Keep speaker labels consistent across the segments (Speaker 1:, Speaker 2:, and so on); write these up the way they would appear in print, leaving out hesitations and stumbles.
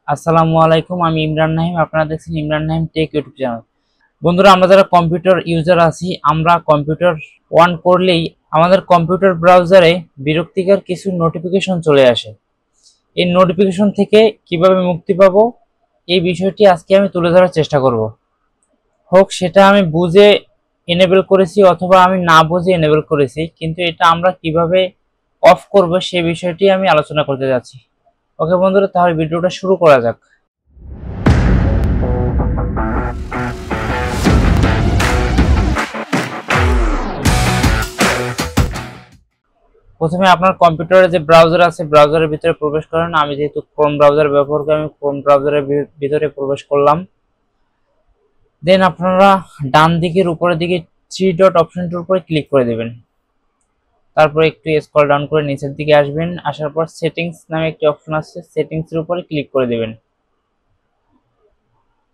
Speaker 1: আসসালামু আলাইকুম, আমি ইমরান নাহিম। আপনারা দেখছেন Imran Nahim take YouTube channel. বন্ধুরা, আমরা যারা কম্পিউটার ইউজার আছি, আমরা কম্পিউটার অন করলেই আমাদের কম্পিউটার ব্রাউজারে বিরক্তিকর কিছু নোটিফিকেশন চলে আসে। এই নোটিফিকেশন থেকে কিভাবে মুক্তি পাবো, এই বিষয়টি আজকে আমি তুলে ধরার চেষ্টা করব। হোক সেটা আমি বুঝে এনেবল করেছি অথবা আমি না বুঝে এনেবল করেছি, কিন্তু এটা আমরা কিভাবে অফ করব সে বিষয়টি আমি আলোচনা করতে যাচ্ছি। ওকে বন্ধুরা, তাহলে ভিডিওটা শুরু করা যাক। প্রথমে আপনার কম্পিউটারে যে ব্রাউজার আছে, ব্রাউজারের ভিতরে প্রবেশ করেন। আমি যেহেতু ক্রোম ব্রাউজার ব্যবহার করি, আমি ক্রোম ব্রাউজারের ভিতরে প্রবেশ করলাম। দেন আপনারা ডান দিকের উপরের দিকে থ্রি ডট অপশনটির উপরে ক্লিক করে দেবেন। তারপর একটু স্ক্রল ডাউন করে নিচের দিকে আসবেন। আসার পর সেটিংস নামে একটি অপশন আছে, সেটিংসের উপরে ক্লিক করে দেবেন।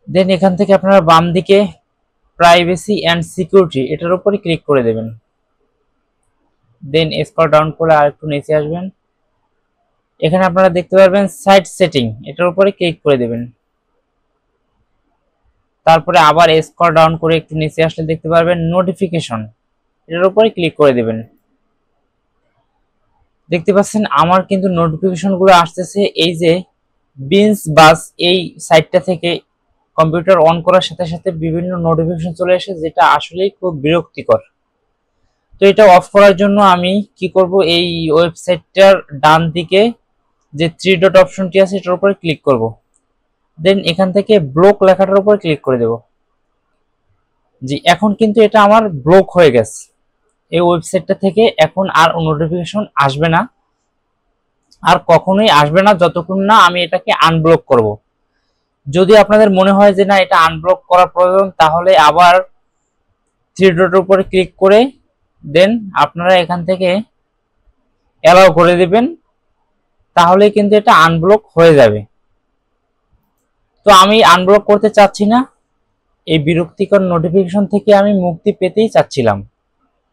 Speaker 1: দেন এখান থেকে আপনারা বাম দিকে প্রাইভেসি অ্যান্ড সিকিউরিটি এটার উপরে ক্লিক করে দেবেন। দেন স্ক্রল ডাউন করে আরেকটু নিচে আসবেন। এখানে আপনারা দেখতে পারবেন সাইট সেটিং, এটার উপরে ক্লিক করে দেবেন। তারপরে আবার স্ক্রল ডাউন করে একটু নিচে আসলে দেখতে পারবেন নোটিফিকেশন, এটার উপরে ক্লিক করে দেবেন। দেখতে পাচ্ছেন আমার কিন্তু নোটিফিকেশন গুলো আসতেছে এই যে বিনস বাস এই সাইটটা থেকে। কম্পিউটার অন করার সাথে সাথে বিভিন্ন নোটিফিকেশন চলে আসে, যেটা আসলেই খুব বিরক্তিকর। তো এটা অফ করার জন্য আমি কি করব, এই ওয়েবসাইটটার ডান দিকে যে থ্রি ডট অপশনটি আছে এটার উপরে ক্লিক করব। দেন এখান থেকে ব্লক লেখাটার উপর ক্লিক করে দেব। জি, এখন কিন্তু এটা আমার ব্লক হয়ে গেছে। এই ওয়েবসাইটটা থেকে এখন আর নোটিফিকেশন আসবে না, আর কখনোই আসবে না যতক্ষণ না আমি এটাকে আনব্লক করব। যদি আপনাদের মনে হয় যে না, এটা আনব্লক করা প্রয়োজন, তাহলে আবার থ্রি ডটের উপরে ক্লিক করে দেন আপনারা এখান থেকে অ্যালাউ করে দিবেন, তাহলে কিন্তু এটা আনব্লক হয়ে যাবে। তো আমি আনব্লক করতে চাচ্ছি না, এই বিরক্তিকর নোটিফিকেশন থেকে আমি মুক্তি পেতেই চাচ্ছিলাম।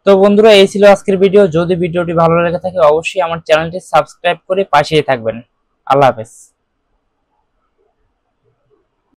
Speaker 1: তো বন্ধুরা, এই ছিল আজকের ভিডিও। যদি ভিডিওটি ভালো লেগে থাকে অবশ্যই আমার চ্যানেলটি সাবস্ক্রাইব করে পাশেই থাকবেন। আল্লাহ হাফেজ।